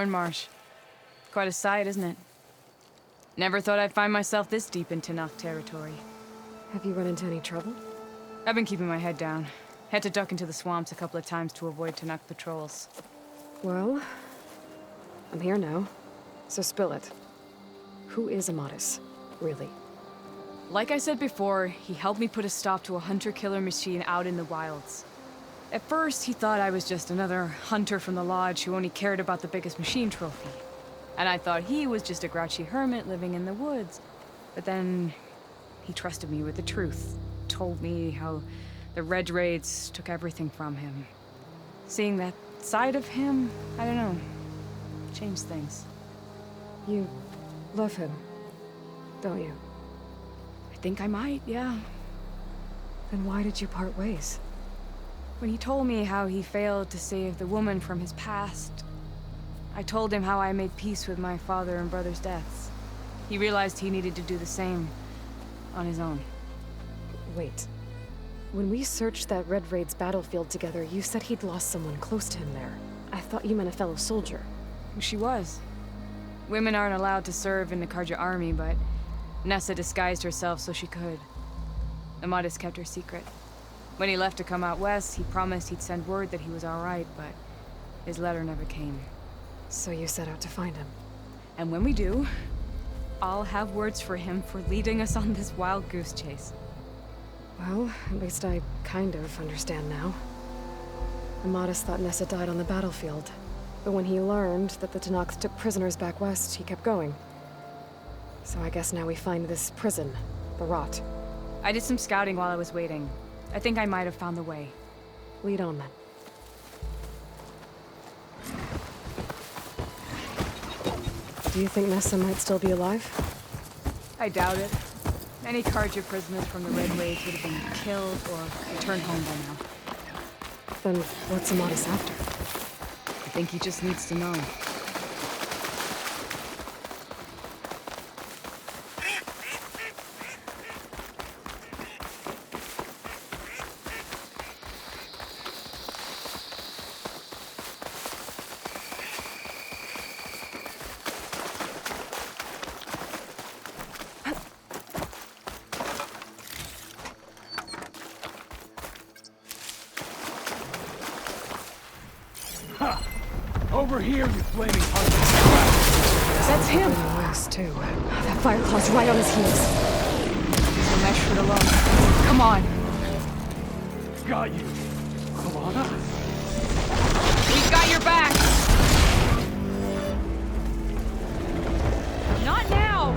Thornmarsh. Quite a sight, isn't it? Never thought I'd find myself this deep in Tenakth territory. Have you run into any trouble? I've been keeping my head down. Had to duck into the swamps a couple of times to avoid Tenakth patrols. Well, I'm here now, so spill it. Who is Amadis, really? Like I said before, he helped me put a stop to a hunter-killer machine out in the wilds. At first, he thought I was just another hunter from the Lodge who only cared about the biggest machine trophy. And I thought he was just a grouchy hermit living in the woods. But then, he trusted me with the truth. Told me how the Red Raids took everything from him. Seeing that side of him, I don't know, changed things. You love him, don't you? I think I might, yeah. Then why did you part ways? When he told me how he failed to save the woman from his past, I told him how I made peace with my father and brother's deaths. He realized he needed to do the same on his own. Wait. When we searched that Red Raid's battlefield together, you said he'd lost someone close to him there. I thought you meant a fellow soldier. She was. Women aren't allowed to serve in the Carja army, but Nessa disguised herself so she could. Amadis kept her secret. When he left to come out west, he promised he'd send word that he was all right, but his letter never came. So you set out to find him. And when we do, I'll have words for him for leading us on this wild goose chase. Well, at least I kind of understand now. Amadis thought Nessa died on the battlefield, but when he learned that the Tenakth took prisoners back west, he kept going. So I guess now we find this prison, the Rot. I did some scouting while I was waiting. I think I might have found the way. Lead on then. Do you think Nessa might still be alive? I doubt it. Many Carja prisoners from the Red Raids would have been killed or returned home by now. Then what's Amadis after? I think he just needs to know. Over here, you flaming hunter! That's him! West, too. That Fireclaw's right on his heels. He's a mesh alone. Come on! Got you! Alana? We've got your back! Not now!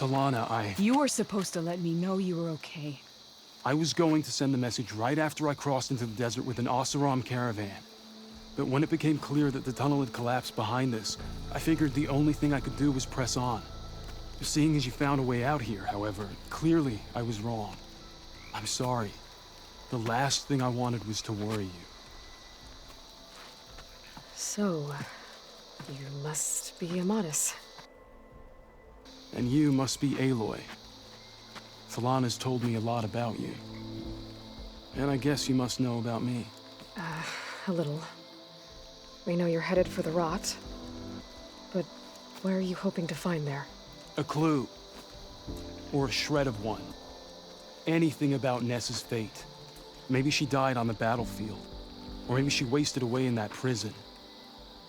Talana, You were supposed to let me know you were okay. I was going to send the message right after I crossed into the desert with an Oseram caravan. But when it became clear that the tunnel had collapsed behind us, I figured the only thing I could do was press on. Seeing as you found a way out here, however, clearly I was wrong. I'm sorry. The last thing I wanted was to worry you. So, you must be Amadis. And you must be Aloy. Talana's told me a lot about you. And I guess you must know about me. A little. We know you're headed for the Rot. But where are you hoping to find there? A clue. Or a shred of one. Anything about Nessa's fate. Maybe she died on the battlefield. Or maybe she wasted away in that prison.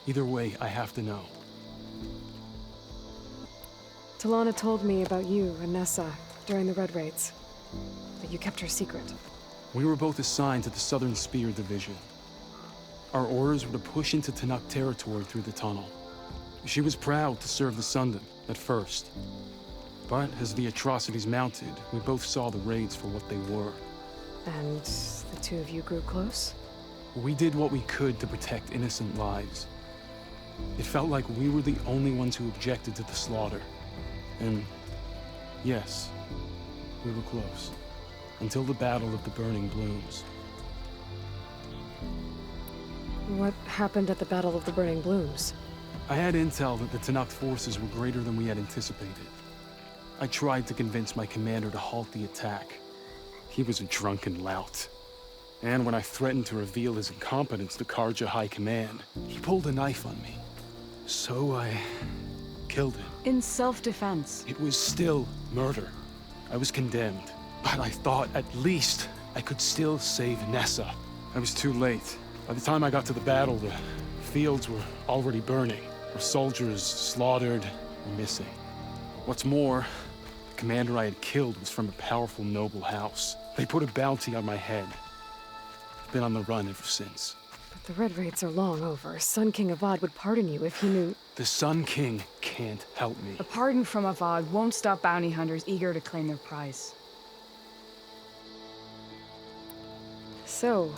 Either way, I have to know. Talana told me about you and Nessa during the Red Raids. But you kept her secret. We were both assigned to the Southern Spear Division. Our orders were to push into Tenakth territory through the tunnel. She was proud to serve the Sundom at first. But as the atrocities mounted, we both saw the raids for what they were. And the two of you grew close? We did what we could to protect innocent lives. It felt like we were the only ones who objected to the slaughter. And yes, we were close. Until the Battle of the Burning Blooms. What happened at the Battle of the Burning Blooms? I had intel that the Tenakth forces were greater than we had anticipated. I tried to convince my commander to halt the attack. He was a drunken lout. And when I threatened to reveal his incompetence to Karja High Command, he pulled a knife on me. So I killed him. In self-defense. It was still murder. I was condemned. But I thought at least I could still save Nessa. I was too late. By the time I got to the battle, the fields were already burning. Our soldiers slaughtered or missing. What's more, the commander I had killed was from a powerful noble house. They put a bounty on my head. I've been on the run ever since. But the Red Raids are long over. Sun King Avad would pardon you if he knew... The Sun King can't help me. A pardon from Avad won't stop bounty hunters eager to claim their prize. So,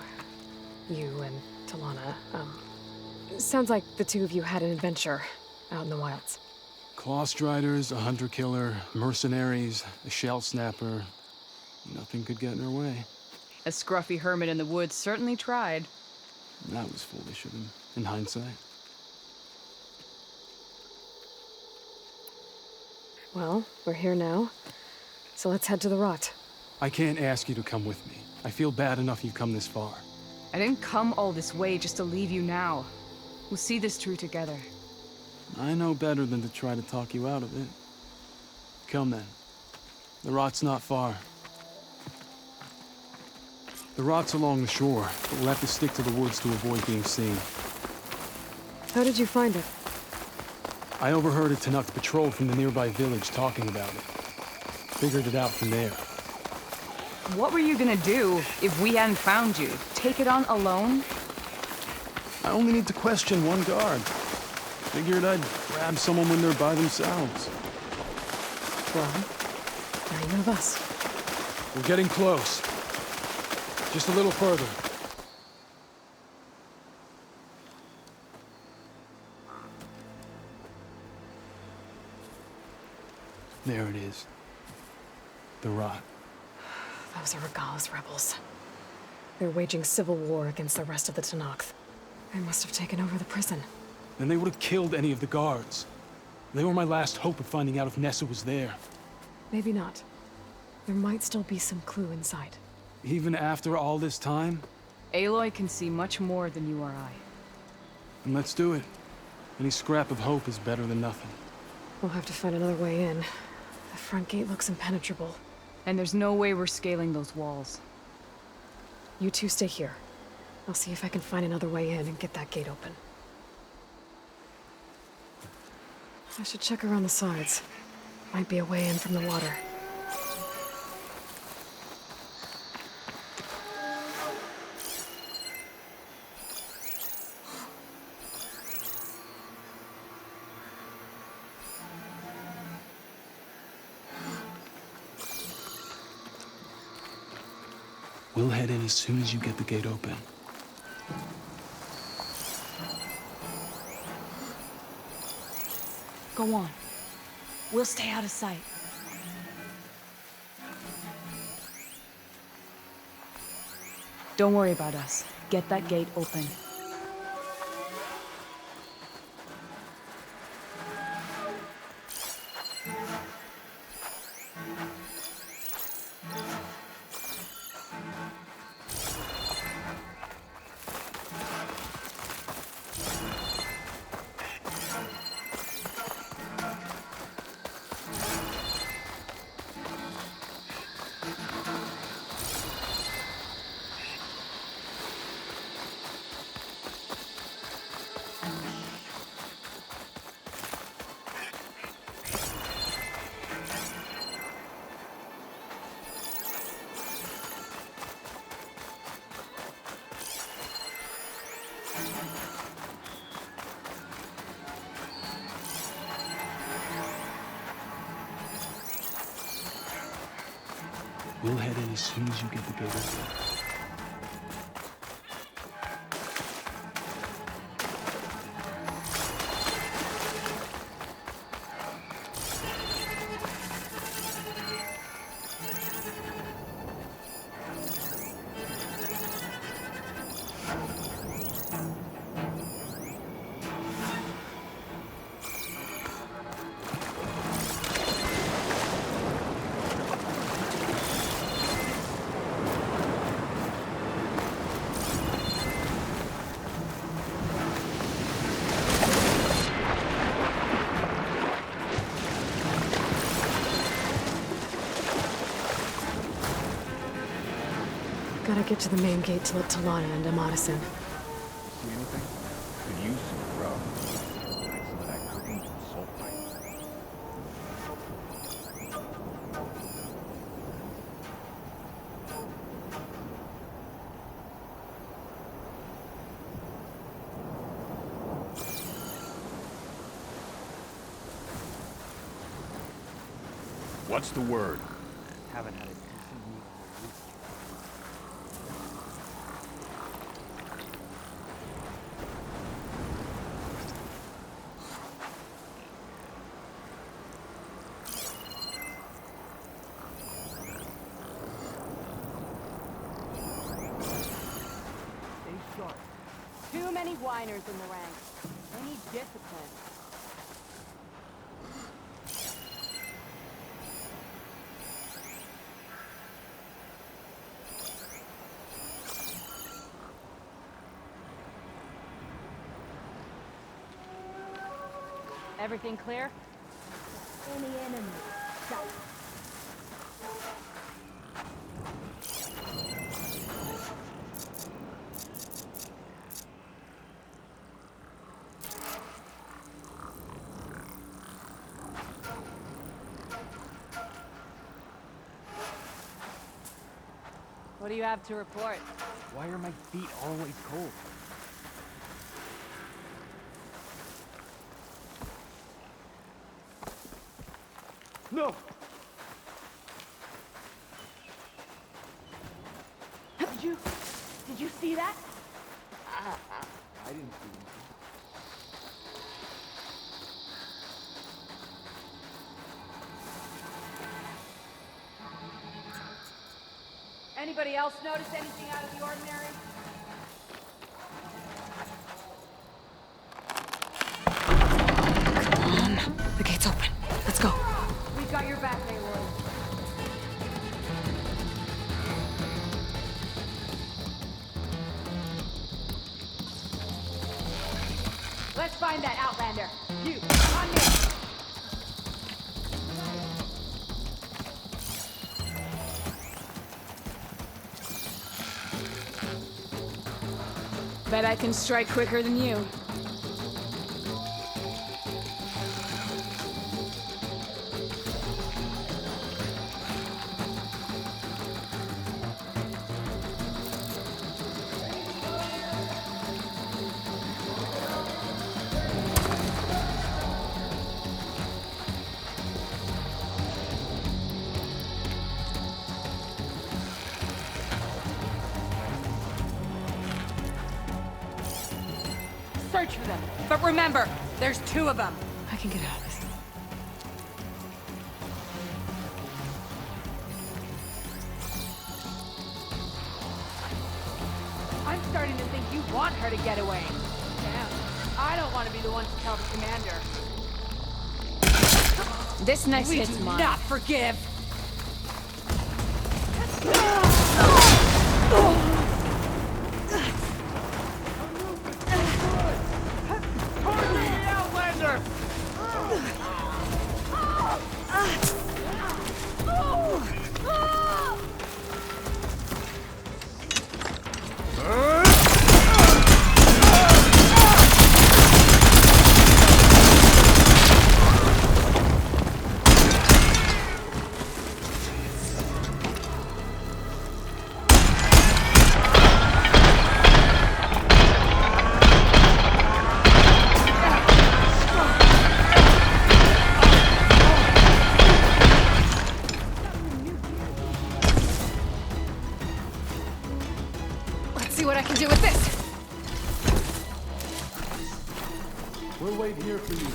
you and Talana, sounds like the two of you had an adventure out in the wilds. Clawstriders, a hunter-killer, mercenaries, a shell snapper. Nothing could get in her way. A scruffy hermit in the woods certainly tried. That was foolish of him, in hindsight. Well, we're here now, so let's head to the Rot. I can't ask you to come with me. I feel bad enough you've come this far. I didn't come all this way just to leave you now. We'll see this through together. I know better than to try to talk you out of it. Come then. The Rot's not far. The Rot's along the shore, but we'll have to stick to the woods to avoid being seen. How did you find it? I overheard a Tenakth patrol from the nearby village talking about it. Figured it out from there. What were you gonna do if we hadn't found you? Take it on alone? I only need to question one guard. Figured I'd grab someone when they're by themselves. Well, now you have us. We're getting close. Just a little further. There it is. The Rot. Those are Regal's rebels. They're waging civil war against the rest of the Tenakth. They must have taken over the prison. Then they would have killed any of the guards. They were my last hope of finding out if Nessa was there. Maybe not. There might still be some clue inside. Even after all this time? Aloy can see much more than you or I. Then let's do it. Any scrap of hope is better than nothing. We'll have to find another way in. The front gate looks impenetrable. And there's no way we're scaling those walls. You two stay here. I'll see if I can find another way in and get that gate open. I should check around the sides. Might be a way in from the water. We'll head in as soon as you get the gate open. Go on. We'll stay out of sight. Don't worry about us. Get that gate open. We'll head in as soon as you get the gate open. Gotta get to the main gate to let Talana and Amadison. See anything? Could use some grub. Like some of that cooking from sulfite. What's the word? Haven't had a decent meal in a week. Stay sharp. Too many whiners in the ranks. They need discipline. Everything clear? Any enemy? Sight. What do you have to report? Why are my feet always cold? No! Did you see that? I didn't see anything. Anybody else notice anything out of the ordinary? The gate's open. Let's go. We've got your back, Aloy. Let's find that Outlander. You, on me. Bet I can strike quicker than you. search for them. But remember, there's 2 of them. I can get out of this. I'm starting to think you want her to get away. Damn. I don't want to be the one to tell the commander. This next We hit's do mine. not forgive. Let's see what I can do with this. We'll wait here for you.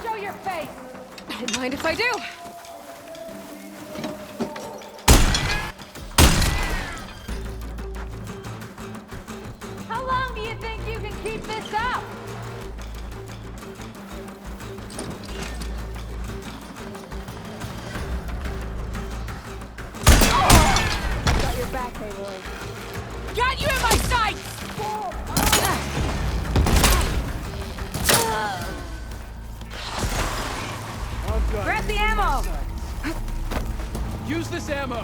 Show your face. Don't mind if I do. How long do you think you can keep this up? Got your back, Aloy. Got you in my sights! Grab the ammo! Use this ammo!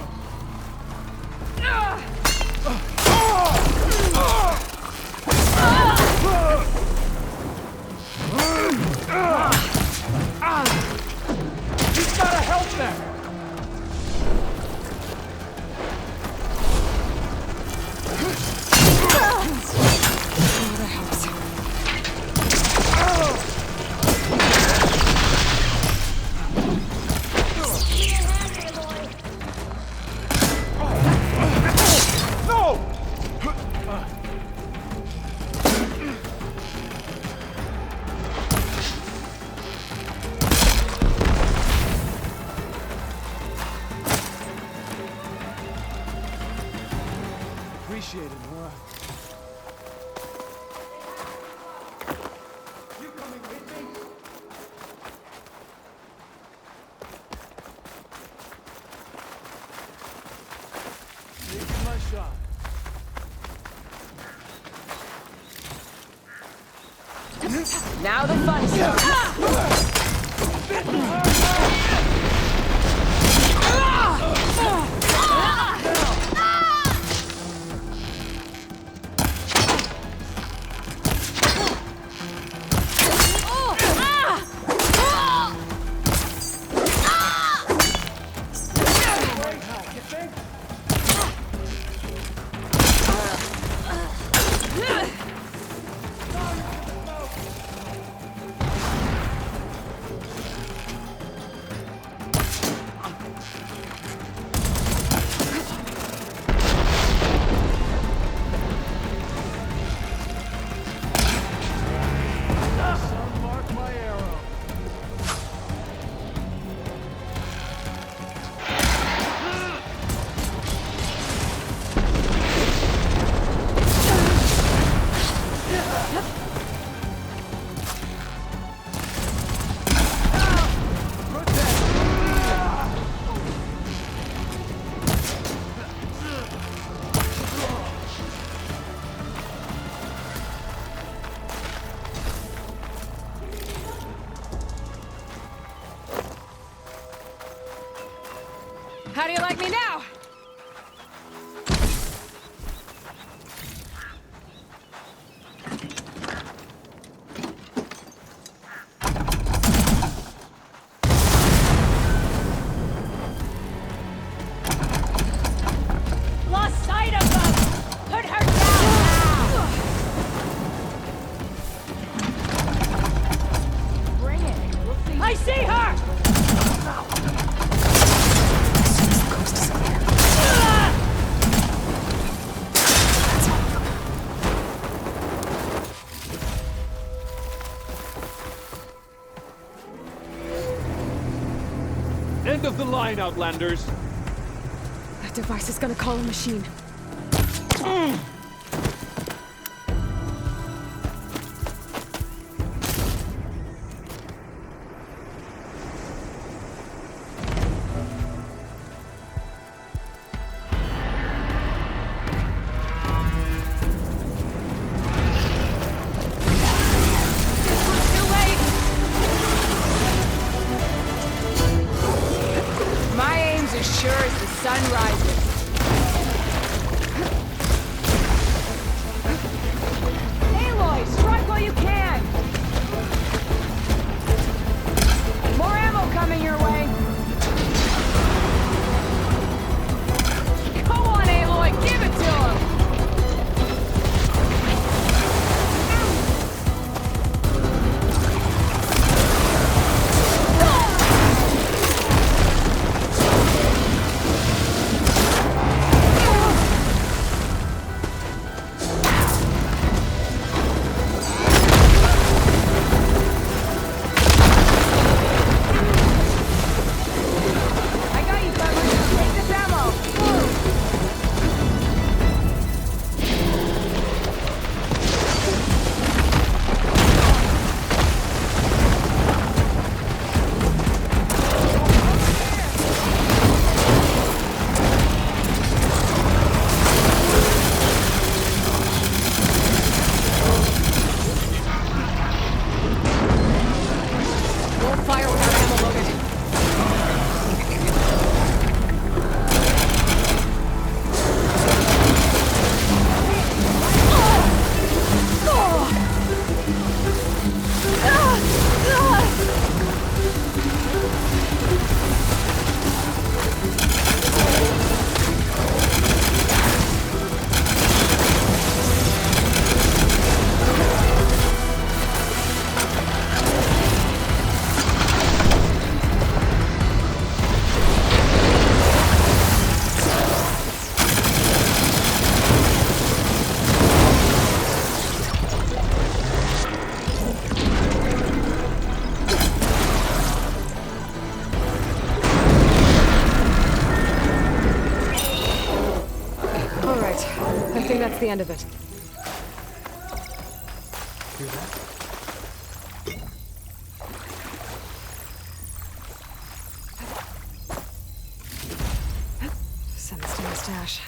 He's gotta help them! Appreciate it, Nora. You coming with me? Taking my shot. Now the fun starts. Mark my arrow. How do you like me now? End of the line, Outlanders! That device is gonna call a machine. Too late! My aim's as sure as the sun rises. Aloy, strike while you can! More ammo coming your way! Go on, Aloy, give it to him! I got you covered. Take this ammo. Move. Won't fire without ammo loaded. All right, I think that's the end of it. Send this to my stash.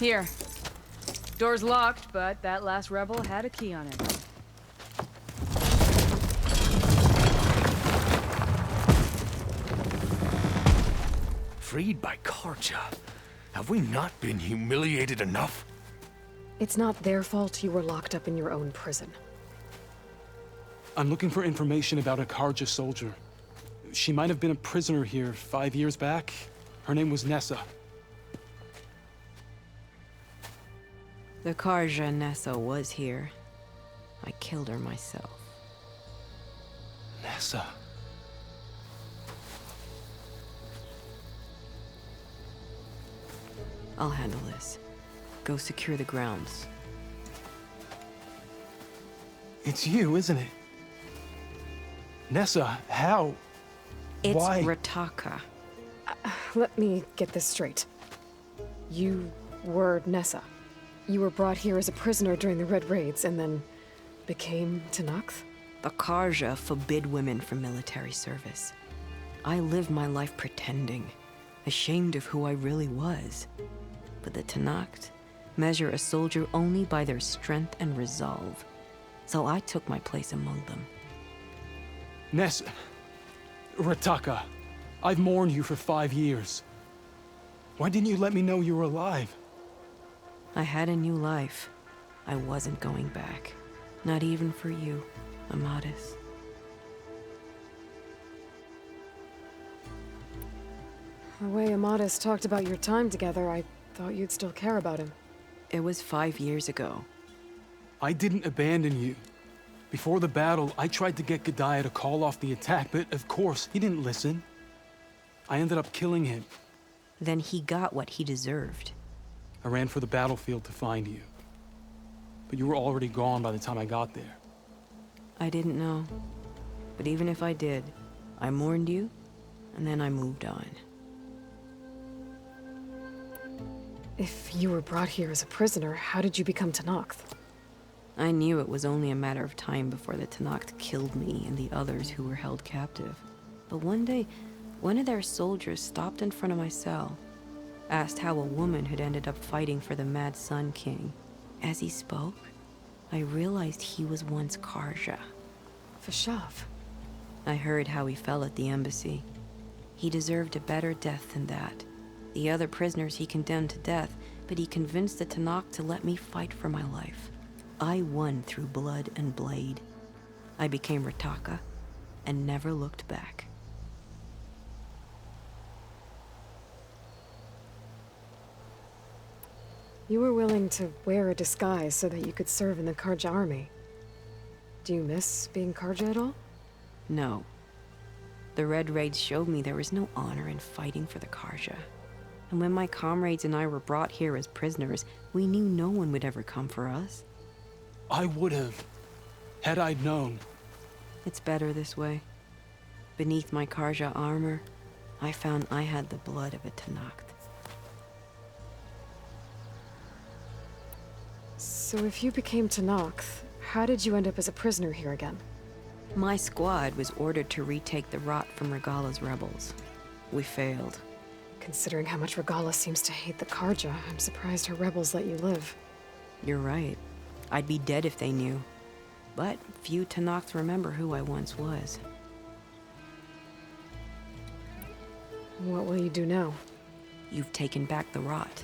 Here. Door's locked, but that last rebel had a key on it. Freed by Karja. Have we not been humiliated enough? It's not their fault you were locked up in your own prison. I'm looking for information about a Karja soldier. She might have been a prisoner here 5 years back. Her name was Nessa. The Karja Nessa was here. I killed her myself. Nessa. I'll handle this. Go secure the grounds. It's you, isn't it? Nessa, how? It's Why? Rataka. Let me get this straight. You were Nessa. You were brought here as a prisoner during the Red Raids and then became Tenakth? The Karja forbid women from military service. I lived my life pretending, ashamed of who I really was. But the Tenakth measure a soldier only by their strength and resolve. So I took my place among them. Nessa. Rataka. I've mourned you for 5 years. Why didn't you let me know you were alive? I had a new life. I wasn't going back. Not even for you, Amadis. The way Amadis talked about your time together, I thought you'd still care about him. It was 5 years ago. I didn't abandon you. Before the battle, I tried to get Gudaya to call off the attack, but of course, he didn't listen. I ended up killing him. Then he got what he deserved. I ran for the battlefield to find you. But you were already gone by the time I got there. I didn't know. But even if I did, I mourned you, and then I moved on. If you were brought here as a prisoner, how did you become Tenakth? I knew it was only a matter of time before the Tenakth killed me and the others who were held captive. But one day, one of their soldiers stopped in front of my cell, asked how a woman had ended up fighting for the Mad Sun King. As he spoke, I realized he was once Karja. Vashav. I heard how he fell at the embassy. He deserved a better death than that. The other prisoners he condemned to death, but he convinced the Tenakth to let me fight for my life. I won through blood and blade. I became Rataka and never looked back. You were willing to wear a disguise so that you could serve in the Karja army. Do you miss being Karja at all? No. The Red Raids showed me there was no honor in fighting for the Karja. And when my comrades and I were brought here as prisoners, we knew no one would ever come for us. I would have, had I known. It's better this way. Beneath my Karja armor, I found I had the blood of a Tenakth. So if you became Tenakth, how did you end up as a prisoner here again? My squad was ordered to retake the Rot from Regala's rebels. We failed. Considering how much Regala seems to hate the Karja, I'm surprised her rebels let you live. You're right. I'd be dead if they knew. But few Tenakth remember who I once was. What will you do now? You've taken back the Rot.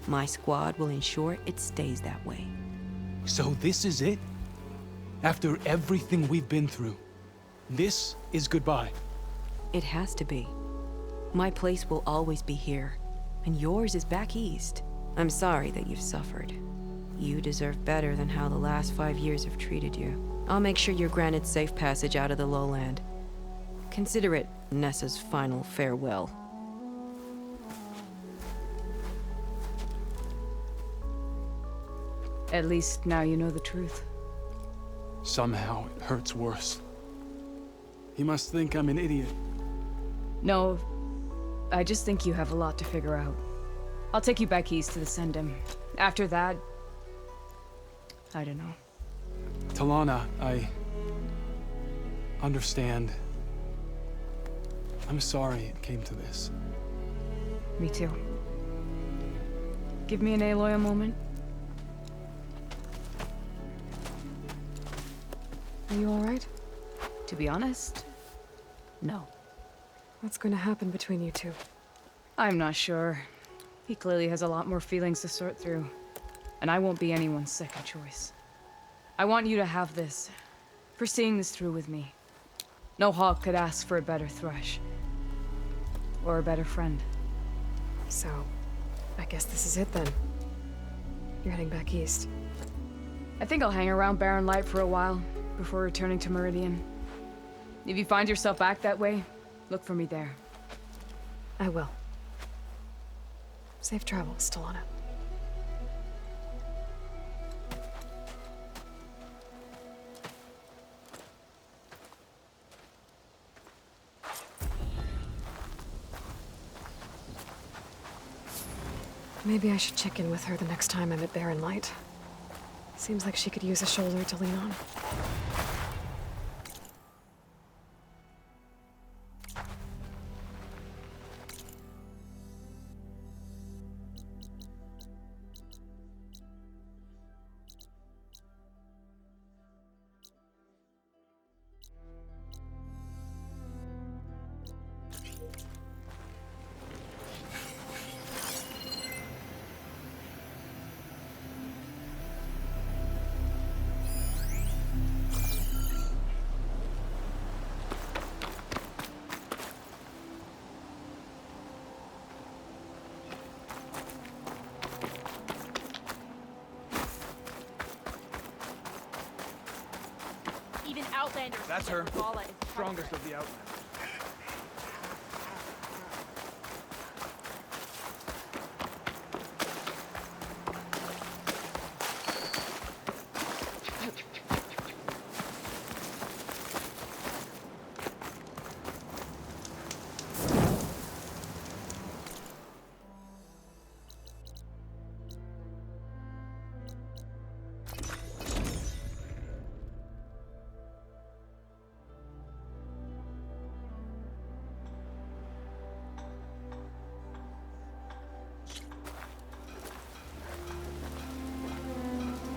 My squad will ensure it stays that way. So this is it? After everything we've been through, this is goodbye. It has to be. My place will always be here, and yours is back east. I'm sorry that you've suffered. You deserve better than how the last 5 years have treated you. I'll make sure you're granted safe passage out of the lowland. Consider it Nessa's final farewell. At least now you know the truth. Somehow it hurts worse. He must think I'm an idiot. No, I just think you have a lot to figure out. I'll take you back east to the Sendem. After that, I don't know. Talana, I understand. I'm sorry it came to this. Me too. Give me an Aloy a moment. Are you alright? To be honest, no. What's going to happen between you two? I'm not sure. He clearly has a lot more feelings to sort through. And I won't be anyone's second choice. I want you to have this, for seeing this through with me. No hawk could ask for a better thrush. Or a better friend. So, I guess this is it then. You're heading back east. I think I'll hang around Barren Light for a while, before returning to Meridian. If you find yourself back that way, look for me there. I will. Safe travels, Talana. Maybe I should check in with her the next time I'm at Barren Light. Seems like she could use a shoulder to lean on. Even Outlanders. That's her. Valhalla is Strongest of the Outlanders.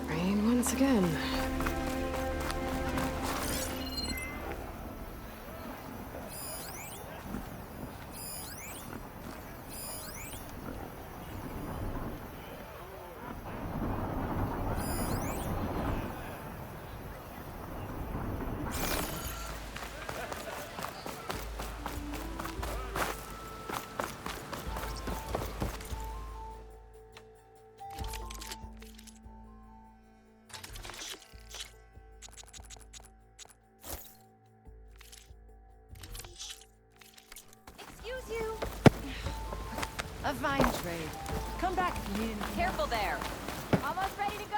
Rain once again. Excuse you. A fine trade. Come back if you need anything. Careful there. Almost ready to go?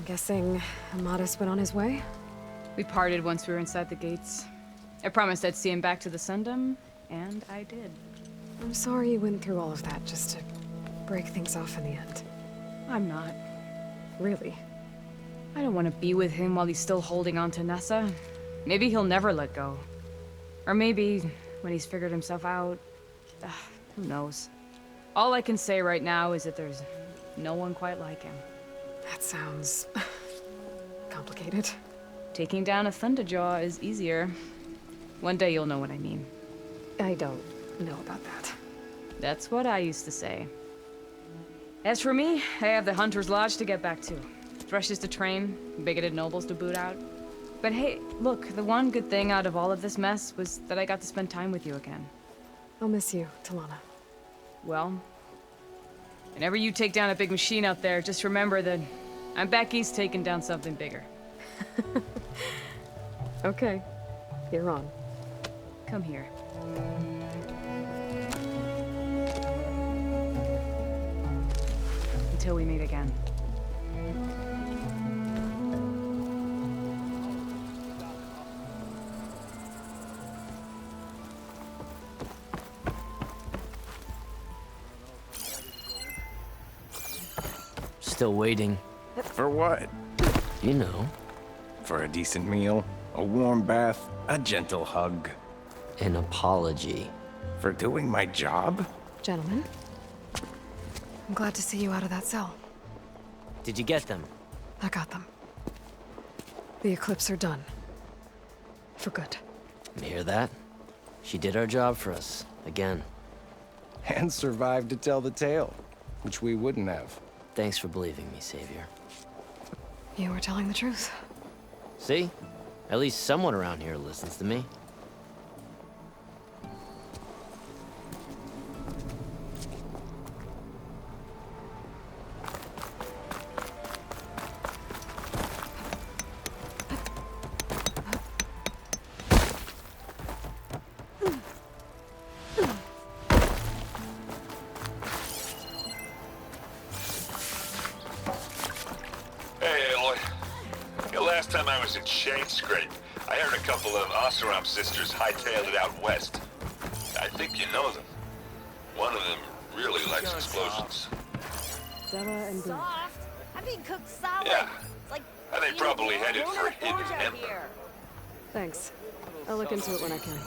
Guessing Amadis went on his way? We parted once we were inside the gates. I promised I'd see him back to the Sundom, and I did. I'm sorry you went through all of that just to break things off in the end. I'm not. Really. I don't want to be with him while he's still holding on to Nessa. Maybe he'll never let go. Or maybe when he's figured himself out. Who knows? All I can say right now is that there's no one quite like him. That sounds complicated. Taking down a Thunderjaw is easier. One day you'll know what I mean. I don't know about that. That's what I used to say. As for me, I have the Hunter's Lodge to get back to. Thrushes to train, bigoted nobles to boot out. But hey, look, the one good thing out of all of this mess was that I got to spend time with you again. I'll miss you, Talana. Well, whenever you take down a big machine out there, just remember that I'm back east taking down something bigger. Okay, you're on. Come here. Until we meet again. Still waiting. For what? You know, For a decent meal, a warm bath, a gentle hug. an apology. For doing my job? Gentlemen, I'm glad to see you out of that cell. Did you get them? I got them. The Eclipse are done. For good. You hear that? She did our job for us. Again. And survived to tell the tale, which we wouldn't have. Thanks for believing me, Savior. You were telling the truth. See? At least someone around here listens to me. Hey, Aloy. The last time I was in Shade Scrape, I heard a couple of Oseram sisters hightailed it out west. I think you know them. One of them really likes explosions. Zella and Boone. Soft. I'm being cooked solid. Yeah. It's like And they probably headed for Hidden out Ember. here. Thanks. I'll look into it when I can.